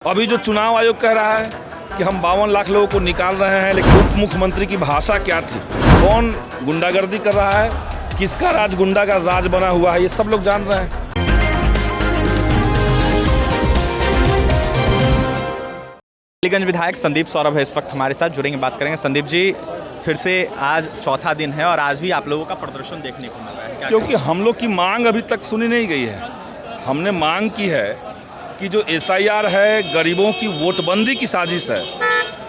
अभी जो चुनाव आयोग कह रहा है कि हम 52 लाख लोगों को निकाल रहे हैं, लेकिन उप मुख्यमंत्री की भाषा क्या थी, कौन गुंडागर्दी कर रहा है, किसका राज गुंडा का राज बना हुआ है, ये सब लोग जान रहे हैं। अलीगंज विधायक संदीप सौरभ है इस वक्त हमारे साथ, जुड़ेंगे, बात करेंगे। संदीप जी, फिर से आज चौथा दिन है और आज भी आप लोगों का प्रदर्शन देखने को मिल रहा है, क्योंकि हम लोग की मांग अभी तक सुनी नहीं गई है। हमने मांग की है कि जो SIR है, गरीबों की वोटबंदी की साजिश है,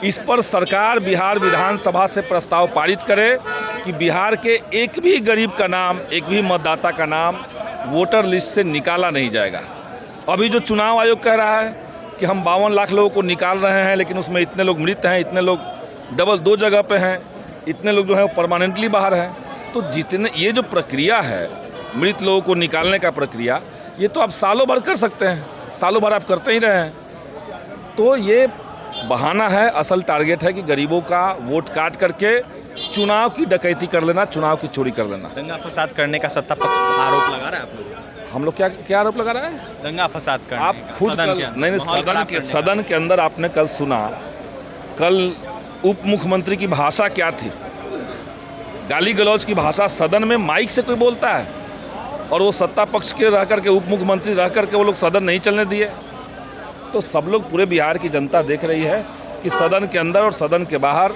इस पर सरकार बिहार विधानसभा से प्रस्ताव पारित करे कि बिहार के एक भी गरीब का नाम, एक भी मतदाता का नाम वोटर लिस्ट से निकाला नहीं जाएगा। अभी जो चुनाव आयोग कह रहा है कि हम 52 लाख लोगों को निकाल रहे हैं, लेकिन उसमें इतने लोग मृत हैं, इतने लोग डबल 2 जगह पे हैं, इतने लोग जो है वो परमानेंटली बाहर हैं। तो जितने ये जो प्रक्रिया है मृत लोगों को निकालने का प्रक्रिया, ये तो आप सालों भर कर सकते हैं, सालों भर आप करते ही रहे हैं। तो ये बहाना है, असल टारगेट है कि गरीबों का वोट काट करके चुनाव की डकैती कर लेना, चुनाव की चोरी कर लेना। दंगा फसाद करने का सत्ता पक्ष आरोप लगा रहा है आप लोग। हम लोग क्या आरोप लगा रहा है? दंगा फसाद करने आप का, खुद नहीं, सदन के अंदर आपने कल सुना, कल उप मुख्यमंत्री की भाषा क्या थी, गाली गलौज की भाषा सदन में माइक से कोई बोलता है? और वो सत्ता पक्ष के रह करके, उप मुख्यमंत्री रह करके वो लोग सदन नहीं चलने दिए। तो सब लोग, पूरे बिहार की जनता देख रही है कि सदन के अंदर और सदन के बाहर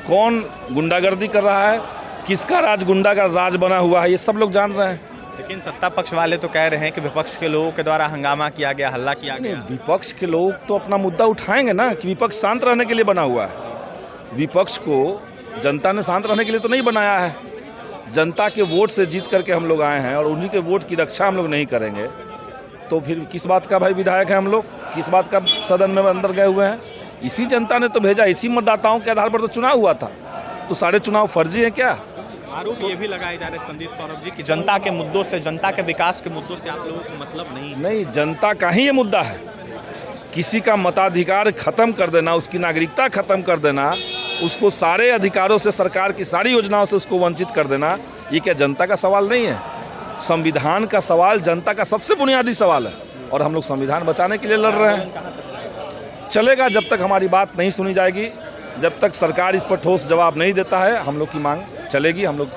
कौन गुंडागर्दी कर रहा है, किसका राज गुंडा का राज बना हुआ है, ये सब लोग जान रहे हैं। लेकिन सत्ता पक्ष वाले तो कह रहे हैं कि विपक्ष के लोगों के द्वारा हंगामा किया गया, हल्ला किया गया। विपक्ष के लोग तो अपना मुद्दा उठाएंगे ना, कि विपक्ष शांत रहने के लिए बना हुआ है। विपक्ष को जनता ने शांत रहने के लिए तो नहीं बनाया है। जनता के वोट से जीत करके हम लोग आए हैं और उन्हीं के वोट की रक्षा हम लोग नहीं करेंगे तो फिर किस बात का भाई विधायक है हम लोग, किस बात का सदन में अंदर गए हुए हैं? इसी जनता ने तो भेजा, इसी मतदाताओं के आधार पर तो चुनाव हुआ था। तो सारे चुनाव फर्जी हैं क्या? आरोप ये भी लगाए जा रहे संदीप सौरभ जी कि जनता के मुद्दों से, जनता के विकास के मुद्दों से आप लोगों को मतलब नहीं। जनता का ही ये मुद्दा है। किसी का मताधिकार खत्म कर देना, उसकी नागरिकता खत्म कर देना, उसको सारे अधिकारों से, सरकार की सारी योजनाओं से उसको वंचित कर देना, ये क्या जनता का सवाल नहीं है? संविधान का सवाल जनता का सबसे बुनियादी सवाल है और हम लोग संविधान बचाने के लिए लड़ रहे हैं। चलेगा, जब तक हमारी बात नहीं सुनी जाएगी, जब तक सरकार इस पर ठोस जवाब नहीं देता है, हम लोग की मांग चलेगी, हम लोग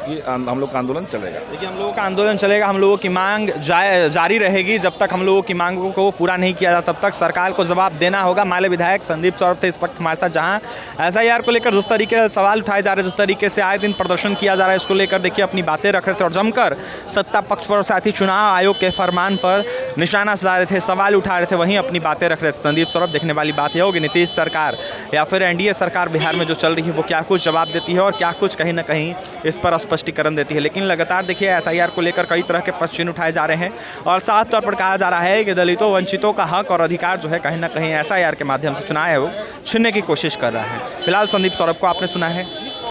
का आंदोलन चलेगा। देखिए, हम लोगों का आंदोलन चलेगा, हम लोगों की मांग जारी रहेगी। जब तक हम लोगों की मांगों को पूरा नहीं किया जाता, तब तक सरकार को जवाब देना होगा। माले विधायक संदीप सौरभ थे इस वक्त हमारे साथ, जहां SIR को लेकर जिस तरीके से सवाल उठाए जा रहे हैं, जिस तरीके से आए दिन प्रदर्शन किया जा रहा है, इसको लेकर देखिए अपनी बातें रख रहे थे और जमकर सत्ता पक्ष पर, साथ ही चुनाव आयोग के फरमान पर निशाना साध रहे थे, सवाल उठा रहे थे, वहीं अपनी बातें रख रहे थे संदीप सौरभ। देखने वाली बात यह होगी, नीतीश सरकार या फिर NDA सरकार बिहार में जो चल रही है वो क्या कुछ जवाब देती है और क्या कुछ कहीं ना कहीं इस पर स्पष्टीकरण देती है। लेकिन लगातार देखिए SIR को लेकर कई तरह के प्रश्न उठाए जा रहे हैं और साफ तौर पर कहा जा रहा है कि दलितों, वंचितों का हक और अधिकार जो है कहीं ना कहीं SIR के माध्यम से चुनाव है वो छीनने की कोशिश कर रहा है। फिलहाल संदीप सौरभ को आपने सुना है।